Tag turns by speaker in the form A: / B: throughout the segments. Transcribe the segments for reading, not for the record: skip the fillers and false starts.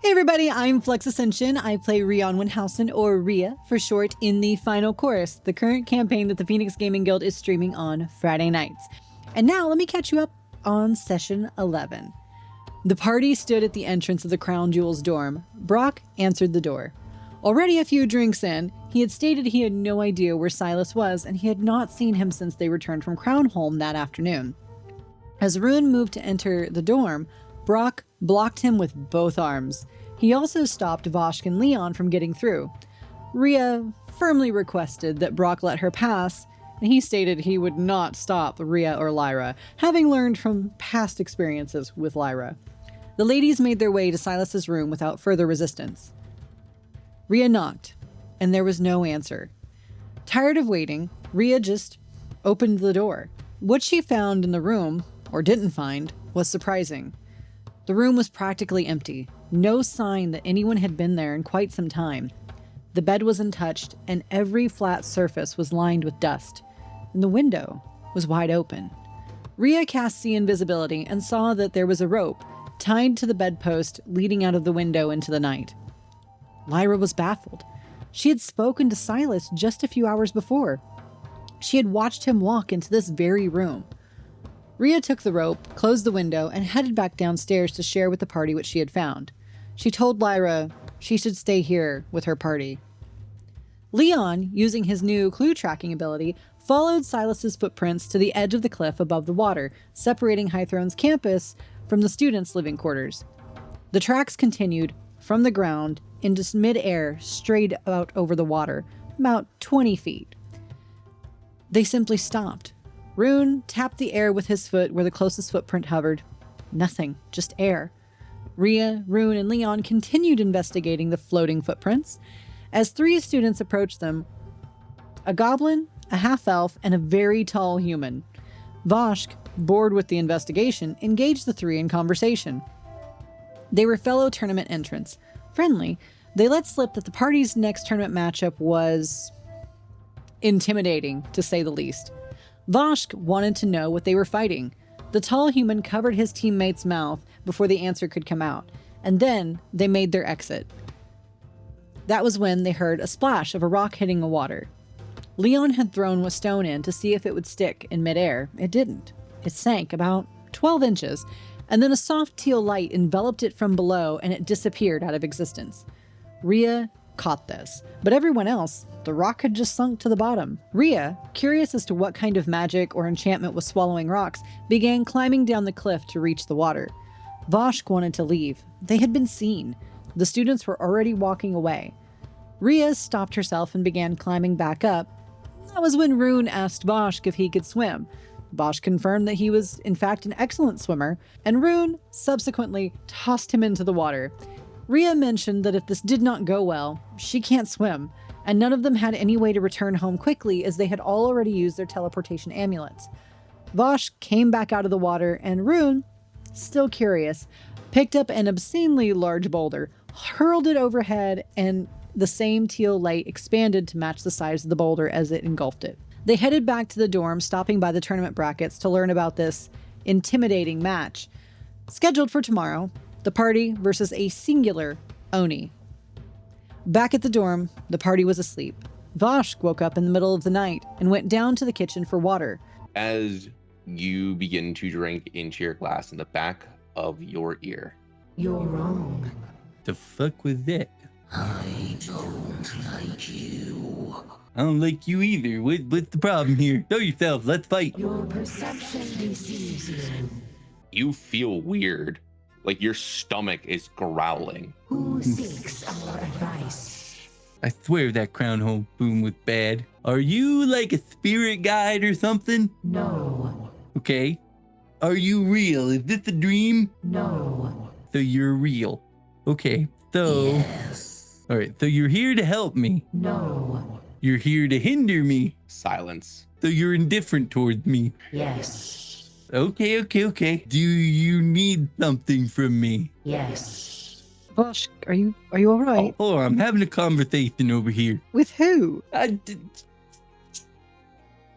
A: Hey everybody, I'm Flux Ascension. I play Rhianwyn Halcyne, or Rhea for short, in the Final Chorus, the current campaign that the Phoenix Gaming Guild is streaming on Friday nights. And now let me catch you up on Session 11. The party stood at the entrance of the Crown Jewels dorm. Brock answered the door. Already a few drinks in, he had stated he had no idea where Silas was, and he had not seen him since they returned from Crownholm that afternoon. As Rune moved to enter the dorm, Brock blocked him with both arms. He also stopped Voshk and Leon from getting through. Rhea firmly requested that Brock let her pass, and he stated he would not stop Rhea or Lyra, having learned from past experiences with Lyra. The ladies made their way to Silas's room without further resistance. Rhea knocked, and there was no answer. Tired of waiting, Rhea just opened the door. What she found in the room, or didn't find, was surprising. The room was practically empty, no sign that anyone had been there in quite some time. The bed was untouched, and every flat surface was lined with dust, and the window was wide open. Rhea cast See Invisibility and saw that there was a rope tied to the bedpost leading out of the window into the night. Lyra was baffled. She had spoken to Silas just a few hours before. She had watched him walk into this very room. Rhea took the rope, closed the window, and headed back downstairs to share with the party what she had found. She told Lyra she should stay here with her party. Leon, using his new clue tracking ability, followed Silas's footprints to the edge of the cliff above the water, separating High Throne's campus from the students' living quarters. The tracks continued from the ground into mid-air, straight out over the water, about 20 feet. They simply stopped. Rune tapped the air with his foot where the closest footprint hovered. Nothing, just air. Rhea, Rune, and Leon continued investigating the floating footprints. As three students approached them, a goblin, a half-elf, and a very tall human. Voshk, bored with the investigation, engaged the three in conversation. They were fellow tournament entrants. Friendly, they let slip that the party's next tournament matchup was intimidating, to say the least. Voshk wanted to know what they were fighting. The tall human covered his teammate's mouth before the answer could come out, and then they made their exit. That was when they heard a splash of a rock hitting the water. Leon had thrown a stone in to see if it would stick in midair. It didn't. It sank about 12 inches, and then a soft teal light enveloped it from below and it disappeared out of existence. Rhea caught this, but everyone else, the rock had just sunk to the bottom. Rhea, curious as to what kind of magic or enchantment was swallowing rocks, began climbing down the cliff to reach the water. Voshk wanted to leave. They had been seen. The students were already walking away. Rhea stopped herself and began climbing back up. That was when Rune asked Voshk if he could swim. Voshk confirmed that he was, in fact, an excellent swimmer, and Rune subsequently tossed him into the water. Rhea mentioned that if this did not go well, she can't swim, and none of them had any way to return home quickly as they had all already used their teleportation amulets. Voshk came back out of the water, and Rune, still curious, picked up an obscenely large boulder, hurled it overhead, and the same teal light expanded to match the size of the boulder as it engulfed it. They headed back to the dorm, stopping by the tournament brackets to learn about this intimidating match. Scheduled for tomorrow, the party versus a singular Oni. Back at the dorm, the party was asleep. Voshk woke up in the middle of the night and went down to the kitchen for water.
B: As you begin to drink into your glass in the back of your ear.
C: You're wrong.
D: The fuck was that?
C: I don't like you.
D: I don't like you either. What's the problem here? Show yourself. Let's fight.
C: Your perception deceives you.
B: You feel weird, like your stomach is growling.
C: Who seeks our advice?
D: I swear that Crownholm boom was bad. Are you like a spirit guide or something?
C: No.
D: Okay. Are you real? Is this a dream?
C: No.
D: So you're real. Okay. So.
C: Yes.
D: All right. So you're here to help me.
C: No.
D: You're here to hinder me.
B: Silence.
D: So you're indifferent towards me.
C: Yes.
D: Okay. Do you need something from me?
C: Yes.
A: Voshk, are you all right?
D: Oh, hold on. I'm having a conversation over here.
A: With who?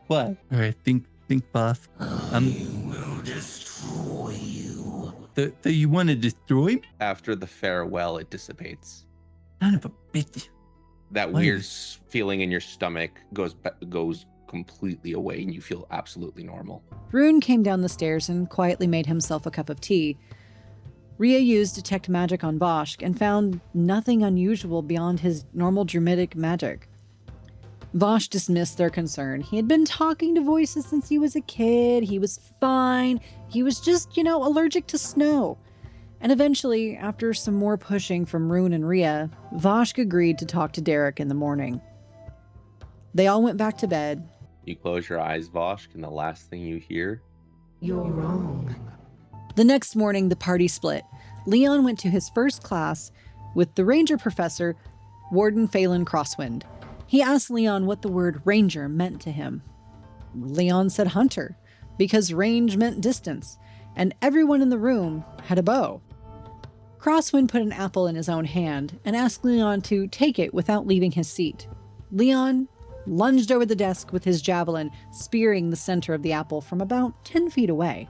D: What? All right. Think, boss.
C: I will destroy you.
D: So So you want to destroy me?
B: After the farewell, it dissipates.
D: Son of a bitch.
B: That
D: What
B: weird
D: is-
B: feeling in your stomach goes completely away, and you feel absolutely normal.
A: Rune came down the stairs and quietly made himself a cup of tea. Rhea used Detect Magic on Voshk and found nothing unusual beyond his normal druidic magic. Vosh dismissed their concern. He had been talking to voices since he was a kid. He was fine. He was just, allergic to snow. And eventually, after some more pushing from Rune and Rhea, Voshk agreed to talk to Derek in the morning. They all went back to bed.
B: You close your eyes, Voshk, and the last thing you hear,
C: You're wrong.
A: The next morning, the party split. Leon went to his first class with the ranger professor, Warden Phelan Crosswind. He asked Leon what the word ranger meant to him. Leon said hunter, because range meant distance, and everyone in the room had a bow. Crosswind put an apple in his own hand and asked Leon to take it without leaving his seat. Leon lunged over the desk with his javelin, spearing the center of the apple from about 10 feet away.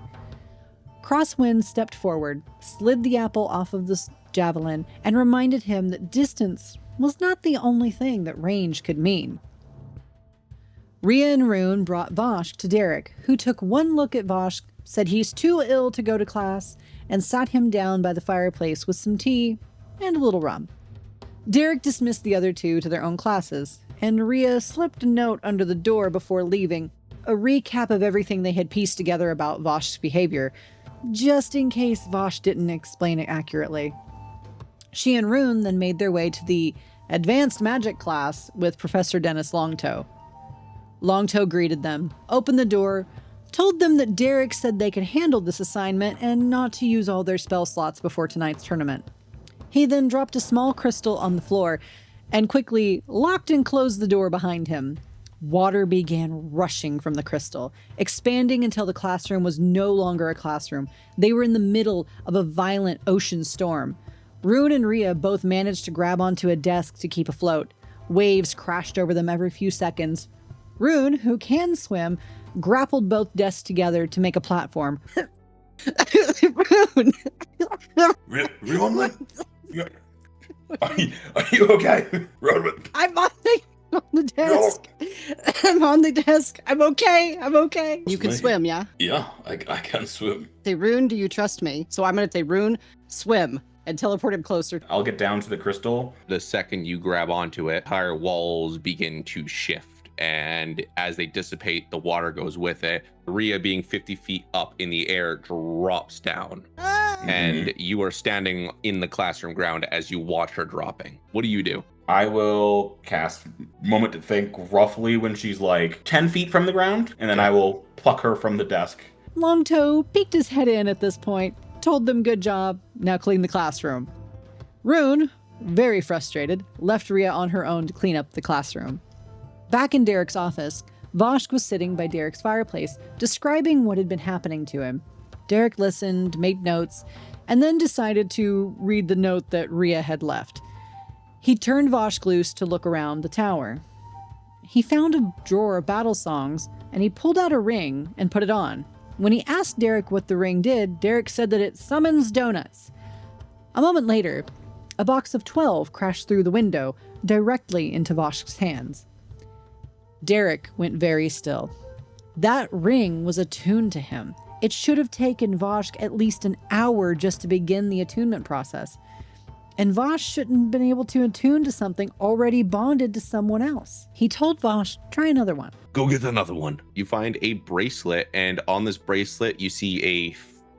A: Crosswind stepped forward, slid the apple off of the javelin, and reminded him that distance was not the only thing that range could mean. Rhea and Rune brought Voshk to Derek, who took one look at Voshk, said he's too ill to go to class, and sat him down by the fireplace with some tea and a little rum. Derek dismissed the other two to their own classes, and Rhea slipped a note under the door before leaving, a recap of everything they had pieced together about Vosh's behavior, just in case Vosh didn't explain it accurately. She and Rune then made their way to the advanced magic class with Professor Dennis Longtoe. Longtoe greeted them, opened the door, told them that Derek said they could handle this assignment and not to use all their spell slots before tonight's tournament. He then dropped a small crystal on the floor and quickly locked and closed the door behind him. Water began rushing from the crystal, expanding until the classroom was no longer a classroom. They were in the middle of a violent ocean storm. Rune and Rhea both managed to grab onto a desk to keep afloat. Waves crashed over them every few seconds. Rune, who can swim, grappled both desks together to make a platform. Rune!
E: Rhianwyn? Are you okay? Rhianwyn?
A: I'm on the desk. I'm on the desk. I'm okay.
F: You can
E: Me?
F: swim, yeah?
E: Yeah, I can swim.
F: Say, Rune, do you trust me? So I'm going to say, Rune, swim, and teleport him closer.
E: I'll get down to the crystal.
B: the second you grab onto it, entire walls begin to shift. And as they dissipate, the water goes with it. Rhea, being 50 feet up in the air, drops down. And you are standing in the classroom ground as you watch her dropping. What do you do?
E: I will cast Moment to Think roughly when she's like 10 feet from the ground, and then I will pluck her from the desk.
A: Longtoe peeked his head in at this point, told them good job, now clean the classroom. Rune, very frustrated, left Rhea on her own to clean up the classroom. Back in Derek's office, Voshk was sitting by Derek's fireplace, describing what had been happening to him. Derek listened, made notes, and then decided to read the note that Rhea had left. He turned Voshk loose to look around the tower. He found a drawer of battle songs, and he pulled out a ring and put it on. When he asked Derek what the ring did, Derek said that it summons donuts. A moment later, a box of 12 crashed through the window, directly into Voshk's hands. Derek went very still. That ring was attuned to him. It should have taken Voshk at least an hour just to begin the attunement process. And Vosh shouldn't have been able to attune to something already bonded to someone else. He told Vosh, try another one.
B: Go get another one. You find a bracelet, and on this bracelet, you see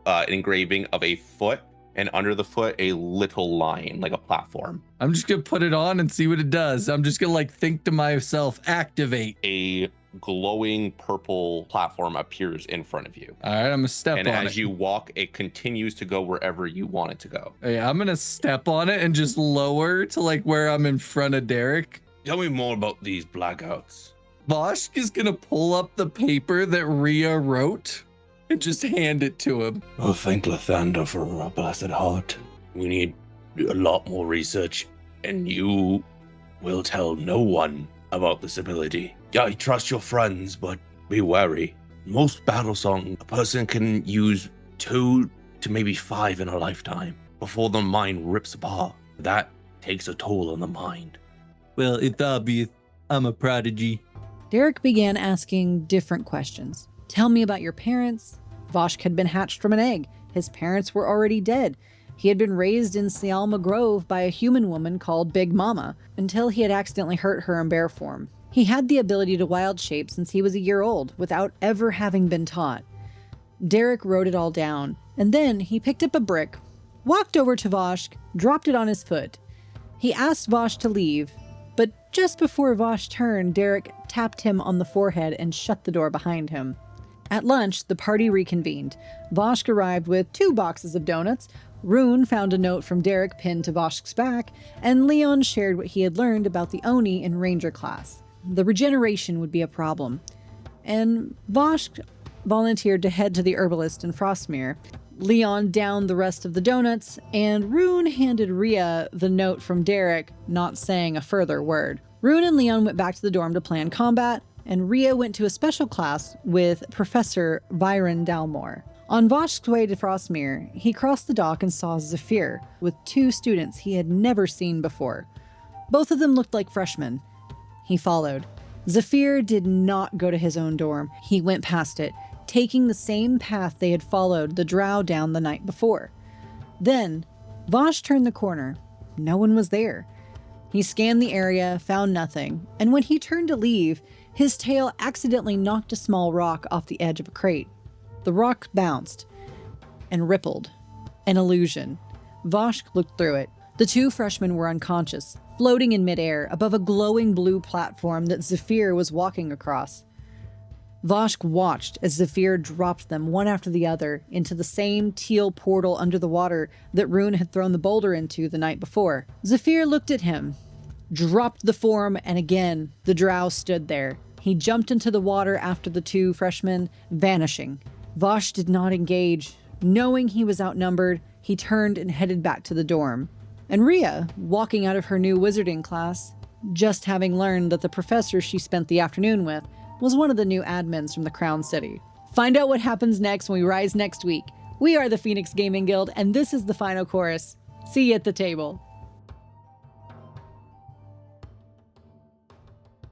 B: an engraving of a foot, and under the foot, a little line, like a platform.
D: I'm just gonna put it on and see what it does. I'm just gonna think to myself, activate.
B: A glowing purple platform appears in front of you.
D: All right, I'm gonna step
B: And
D: on
B: as
D: it.
B: you walk, it continues to go wherever you want it to go.
D: Hey, I'm gonna step on it and just lower to where I'm in front of Derek.
B: Tell me more about these blackouts.
D: Voshk is gonna pull up the paper that Rhea wrote and just hand it to him.
B: Oh, thank Lathander for her blessed heart. We need a lot more research, and you will tell no one about this ability. I trust your friends, but be wary. Most battle song, a person can use 2 to maybe 5 in a lifetime before the mind rips apart. That takes a toll on the mind.
D: Well, it's obvious I'm a prodigy.
A: Derek began asking different questions. Tell me about your parents. Voshk had been hatched from an egg. His parents were already dead. He had been raised in Sialma Grove by a human woman called Big Mama until he had accidentally hurt her in bear form. He had the ability to wild shape since he was a year old without ever having been taught. Derek wrote it all down, and then he picked up a brick, walked over to Voshk, dropped it on his foot. He asked Vosh to leave, but just before Vosh turned, Derek tapped him on the forehead and shut the door behind him. At lunch, the party reconvened. Voshk arrived with 2 boxes of donuts. Rune found a note from Derek pinned to Voshk's back, and Leon shared what he had learned about the Oni in Ranger class. The regeneration would be a problem. And Voshk volunteered to head to the herbalist in Frostmere. Leon downed the rest of the donuts, and Rune handed Rhea the note from Derek, not saying a further word. Rune and Leon went back to the dorm to plan combat, and Rhea went to a special class with Professor Byron Dalmore. On Voshk's way to Frostmere, he crossed the dock and saw Zephyr with 2 students he had never seen before. Both of them looked like freshmen. He followed. Zephyr did not go to his own dorm. He went past it, taking the same path they had followed the drow down the night before. Then, Vosh turned the corner. No one was there. He scanned the area, found nothing, and when he turned to leave, his tail accidentally knocked a small rock off the edge of a crate. The rock bounced and rippled. An illusion. Voshk looked through it. The 2 freshmen were unconscious, floating in midair above a glowing blue platform that Zephyr was walking across. Voshk watched as Zephyr dropped them one after the other into the same teal portal under the water that Rune had thrown the boulder into the night before. Zephyr looked at him, dropped the form, and again the drow stood there. He jumped into the water after the 2 freshmen, vanishing. Vosh did not engage. Knowing he was outnumbered, he turned and headed back to the dorm. And Rhea, walking out of her new wizarding class, just having learned that the professor she spent the afternoon with was one of the new admins from the Crown City. Find out what happens next when we rise next week. We are the Phoenix Gaming Guild, and this is the final chorus. See you at the table.